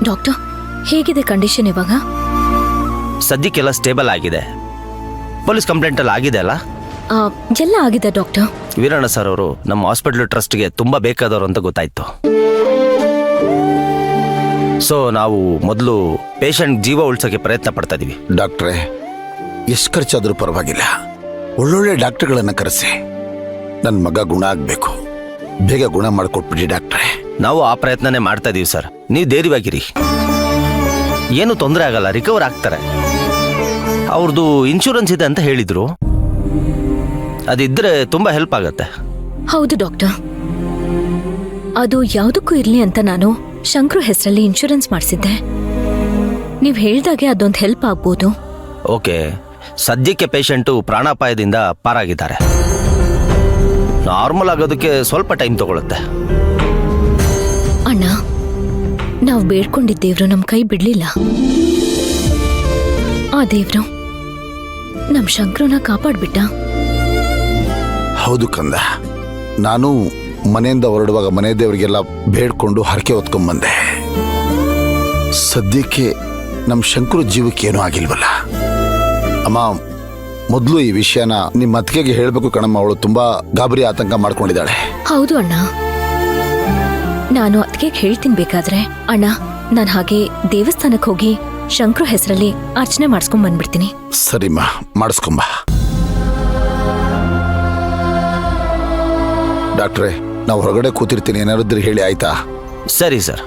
Doctor, ಹೇಗಿದೆ condition ಇವಾಗ? ಸದ್ಯಕ್ಕೆಲ್ಲ stable ಆಗಿದೆ. ಪೊಲೀಸ್ ಕಂಪ್ಲೇಂಟ್ ಎಲ್ಲ ಆಗಿದೆ ಅಲ್ಲ? ಎಲ್ಲ ಆಗಿದೆ ಡಾಕ್ಟರ್. ವೀರಣ್ಣ ಸರ್ ಅವರು ನಮ್ಮ ಹಾಸ್ಪಿಟಲ್ ಟ್ರಸ್ಟ್ಗೆ ತುಂಬಾ ಬೇಕಾದವರು ಅಂತ ಗೊತ್ತಾಯ್ತು. ಸೊ ನಾವು ಮೊದಲು ಪೇಷಂಟ್ ಜೀವ ಉಳಿಸೋಕೆ ಪ್ರಯತ್ನ ಪಡ್ತಾ ಇದೀವಿ. ಡಾಕ್ಟ್ರೇ, ಎಷ್ಟು ಖರ್ಚಾದರೂ ಪರವಾಗಿಲ್ಲ, ಒಳ್ಳೊಳ್ಳೆ ಡಾಕ್ಟರ್ಗಳನ್ನ ಕರೆಸಿ ನನ್ನ ಮಗ ಗುಣ ಆಗಬೇಕು. ಬೇಗ ಗುಣ ಮಾಡಿಕೊಟ್ಬಿಡಿ ಡಾಕ್ಟ್ರೇ. ನಾವು ಆ ಪ್ರಯತ್ನನೇ ಮಾಡ್ತಾ ಇದೀವಿ ಸರ್. ನೀವು ಧೈರ್ಯವಾಗಿರಿ, ಏನು ತೊಂದರೆ ಆಗಲ್ಲ, ರಿಕವರ್ ಆಗ್ತಾರೆ. ಅವ್ರದ್ದು ಇನ್ಶೂರೆನ್ಸ್ ಇದೆ ಅಂತ ಹೇಳಿದ್ರು, ಅದಿದ್ರೆ ತುಂಬಾ ಹೆಲ್ಪ್ ಆಗತ್ತೆ. ಹೌದು ಡಾಕ್ಟರ್, ಅದು ಯಾವುದಕ್ಕೂ ಇರ್ಲಿ ಅಂತ ನಾನು ಶಂಕ್ರು ಹೆಸರಲ್ಲಿ ಇನ್ಶೂರೆನ್ಸ್ ಮಾಡಿಸಿದ್ದೆ. ನೀವು ಹೇಳ್ದಾಗೆ ಅದೊಂದು ಹೆಲ್ಪ್ ಆಗ್ಬೋದು. ಓಕೆ, ಸದ್ಯಕ್ಕೆ ಪೇಷಂಟು ಪ್ರಾಣಾಪಾಯದಿಂದ ಪಾರಾಗಿದ್ದಾರೆ. ನಾರ್ಮಲ್ ಆಗೋದಕ್ಕೆ ಸ್ವಲ್ಪ ಟೈಮ್ ತಗೊಳುತ್ತೆ. ಅಣ್ಣ, ನಾವು ಬೇಡ್ಕೊಂಡಿದ್ದೇವ್ರು ನಮ್ಮ ಕೈ ಬಿಡ್ಲಿಲ್ಲ. ಆ ದೇವ್ರು ನಮ್ ಶಂಕ್ರನ ಕಾಪಾಡ್ಬಿಟ್ಟ. ಹೌದು ಕಂದ, ನಾನು ಮನೆಯಿಂದ ಹೊರಡುವಾಗ ಮನೆ ದೇವರಿಗೆಲ್ಲ ಬೇಡ್ಕೊಂಡು ಹರಕೆ ಹೊತ್ಕೊಂಡ್ಬಂದೆ. ಸದ್ಯಕ್ಕೆ ನಮ್ಮ ಶಂಕರು ಜೀವಕ್ಕೆ ಏನೂ ಆಗಿಲ್ವಲ್ಲ. ಅಮ್ಮ, ಮೊದಲು ಈ ವಿಷಯನ ನಿಮ್ಮ ಅತ್ತಿಗೆಗೆ ಹೇಳಬೇಕು ಕಣಮ್ಮ. ಅವಳು ತುಂಬಾ ಗಾಬರಿ ಆತಂಕ ಮಾಡ್ಕೊಂಡಿದ್ದಾಳೆ. ಹೌದು ಅಣ್ಣ, ನಾನು ಅದಕ್ಕೆ ಹೇಳ್ತೀನಿ ಬೇಕಾದ್ರೆ. ಅಣ್ಣ, ನಾನು ಹಾಗೆ ದೇವಸ್ಥಾನಕ್ಕೆ ಹೋಗಿ ಶಂಕ್ರು ಹೆಸರಲ್ಲಿ ಅರ್ಚನೆ ಮಾಡಿಸ್ಕೊಂಡ್ ಬಂದ್ಬಿಡ್ತೀನಿ. ಸರಿಮ್ಮ, ಮಾಡಿಸ್ಕೊಂಬ. ಡಾಕ್ಟ್ರೇ, ನಾವು ಹೊರಗಡೆ ಕೂತಿರ್ತೀನಿ, ಏನಾದ್ರು ಹೇಳಿ ಆಯ್ತಾ? ಸರಿ ಸರ್.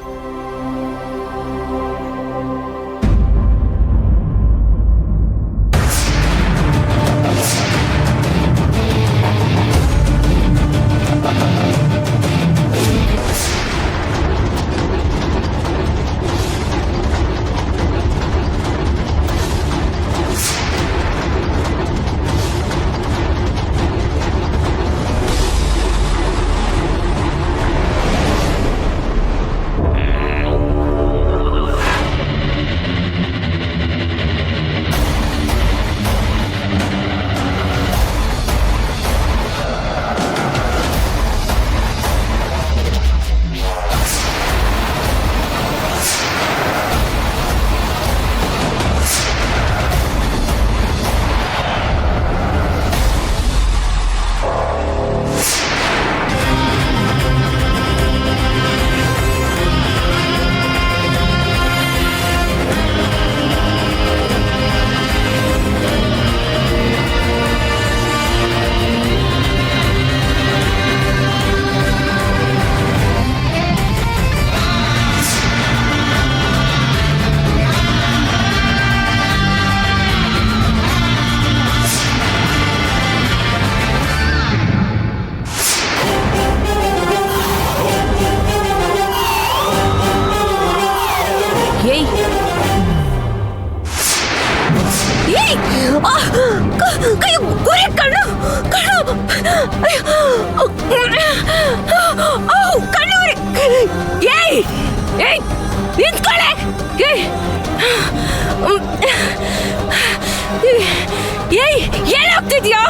ಏನಾಗ್ತಿದ್ಯಾ?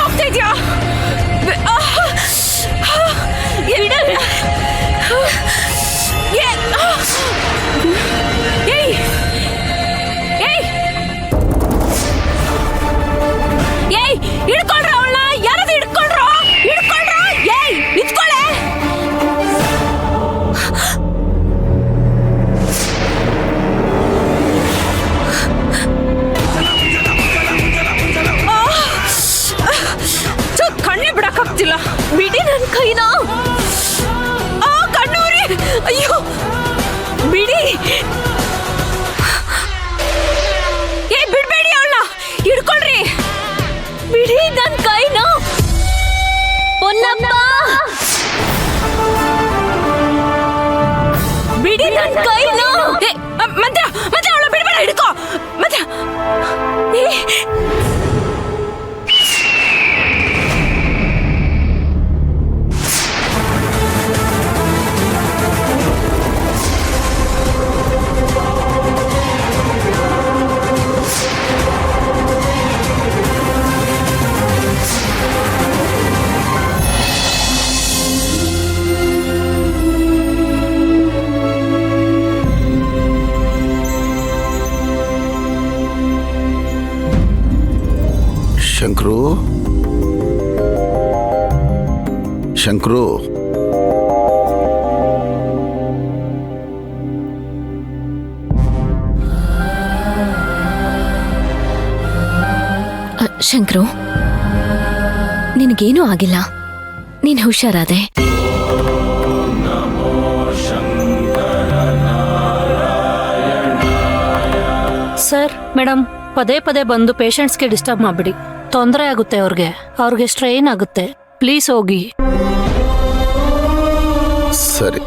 ಹೋಗ್ತಿದ್ಯಾ? ಹಿಡ್ಕೊಳ್ರ ಅವಳ, ಯಾರಾದ್ರೂ ಹಿಡ್ಕೊಳ್ರ, ಹಿಡ್ಕೊಳ್ರ. ಏಯ್, ನಿಂತ್ಕೊಳ್ಳೆ. ಕಣ್ಣೆ ಬಿಡಕ್ಕಾಗ್ತಿಲ್ಲ. ಬಿಡಿ ನನ್ನ ಕೈನ. ಕಣ್ಣೂರಿ, ಅಯ್ಯೋ ಬಿಡಿ. ಏ, ಬಿಡ್ಬೇಡಿ ಅವಳನ್ನ, ಹಿಡ್ಕೊಳ್ರಿ. ಬಿಡಿ ನನ್ನ ಕೈನ. ಪೊನ್ನಪ್ಪ, ಬಿಡಿ ನನ್ನ ಕೈನ. ಮಂತ್ರ ಮಂತ್ರ, ಅವಳ ಬಿಡ್ಬೇಡ, ಹಿಡ್ಕೋ ಮಂತ್ರ. ಶಂಕ್ರು ಶಂಕ್ರು ಶಂಕ್ರು, ನಿನಗೇನೂ ಆಗಿಲ್ಲ. ನೀನ್ ಹುಷಾರಾದೆ. ಸರ್, ಮೇಡಮ್, ಪದೇ ಪದೇ ಬಂದು ಪೇಷಂಟ್ಸ್ಗೆ ಡಿಸ್ಟರ್ಬ್ ಮಾಡ್ಬಿಡಿ. ತೊಂದರೆ ಆಗುತ್ತೆ ಅವ್ರಿಗೆ ಸ್ಟ್ರೈನ್ ಆಗುತ್ತೆ. ಪ್ಲೀಸ್ ಹೋಗಿ. ಸರಿ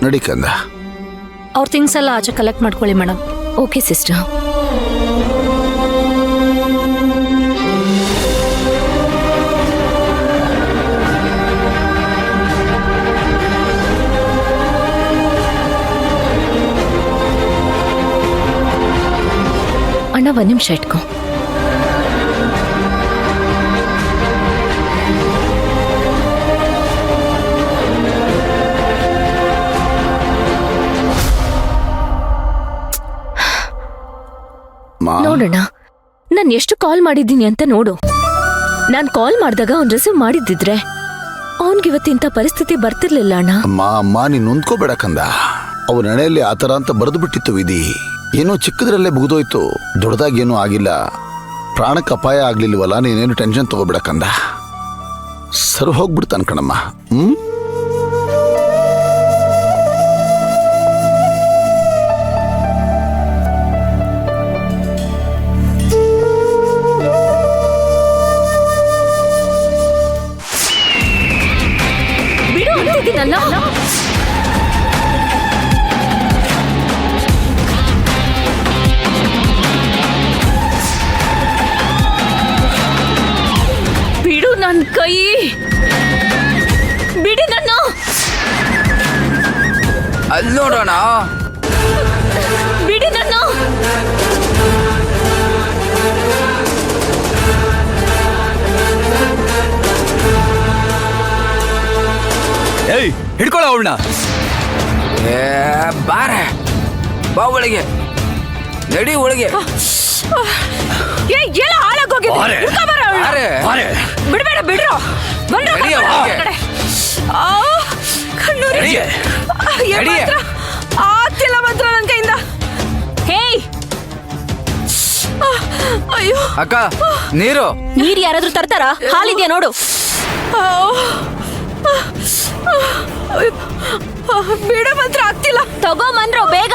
ನಡಿ ಕಂದ. ಅವ್ರ ಥಿಂಗ್ಸ್ ಎಲ್ಲ ಆಚೆ ಕಲೆಕ್ಟ್ ಮಾಡ್ಕೊಳ್ಳಿ ಮೇಡಮ್. Okay sister. ಅಣ್ಣ, ಒಂದ್ ನಿಮಿಷ ಇಟ್ಕೋ. ನೋಡೋಣ, ನಾನು ಎಷ್ಟು ಕಾಲ್ ಮಾಡಿದ್ದೀನಿ ಅಂತ ನೋಡು. ನಾನ್ ಕಾಲ್ ಮಾಡಿದಾಗ ಅವ್ನ್ ರಿಸೀವ್ ಮಾಡಿದ್ದಿದ್ರೆ ಅವನ್ಗಿವತ್ತಿಂತ ಪರಿಸ್ಥಿತಿ ಬರ್ತಿರ್ಲಿಲ್ಲ ಅಣ್ಣ. ಅಮ್ಮ ನೀನ್ ನೊಂದ್ಕೋಬೇಡ ಕಂದ. ಅವನ ಹಣೆಯಲ್ಲಿ ಆತರ ಅಂತ ಬರೆದು ಬಿಟ್ಟಿತ್ತು ವಿಧಿ. ಏನೋ ಚಿಕ್ಕದ್ರಲ್ಲೇ ಮುಗಿದೋಯ್ತು, ದೊಡ್ಡದಾಗೇನೂ ಆಗಿಲ್ಲ. ಪ್ರಾಣಕ್ಕೆ ಅಪಾಯ ಆಗ್ಲಿಲ್ವಲ್ಲ, ನೀನೇನು ಟೆನ್ಷನ್ ತಗೋಬೇಡ ಕಂದ. ಸರ್ ಹೋಗ್ಬಿಡ್ತಾನ ಕಣಮ್ಮ. ಬಿಡು ಅಂತಿದ್ದೀನಲ್ಲ. ಬಿಡು ನನ್ ಕೈ, ಬಿಡಿ ನನ್ನ. ಅಲ್ಲಿ ನೋಡೋಣ. ಬಿಡಿ ನನ್ನ. ಏಯ್, ಹಿಡ್ಕೊಳ್ಳೋ ಅವಳನ್ನ. ಬಾರೆ, ಬಾ ಒಳಗೆ. ನಡಿ ಒಳಗೆ. ಎಲ್ಲ ಹಾಳಾಗೋಗಿದೆ. ಬಿಡ್ಬೇಡ, ಬಿಡ್ರೋ. ಆಗ್ತಿಲ್ಲ ಮಾತ್ರ ನನ್ ಕೈಯಿಂದ. ಹೇಯ್, ಅಯ್ಯೋ ಅಕ್ಕ, ನೀರು. ನೀರ್ ಯಾರಾದ್ರೂ ತರ್ತಾರ? ಹಾಲಿದ್ಯಾ ನೋಡು. ಬಿಡ ಮಾತ್ರ ಆಗ್ತಿಲ್ಲ. ತಗೋ ಬಂದ್ರು ಬೇಗ.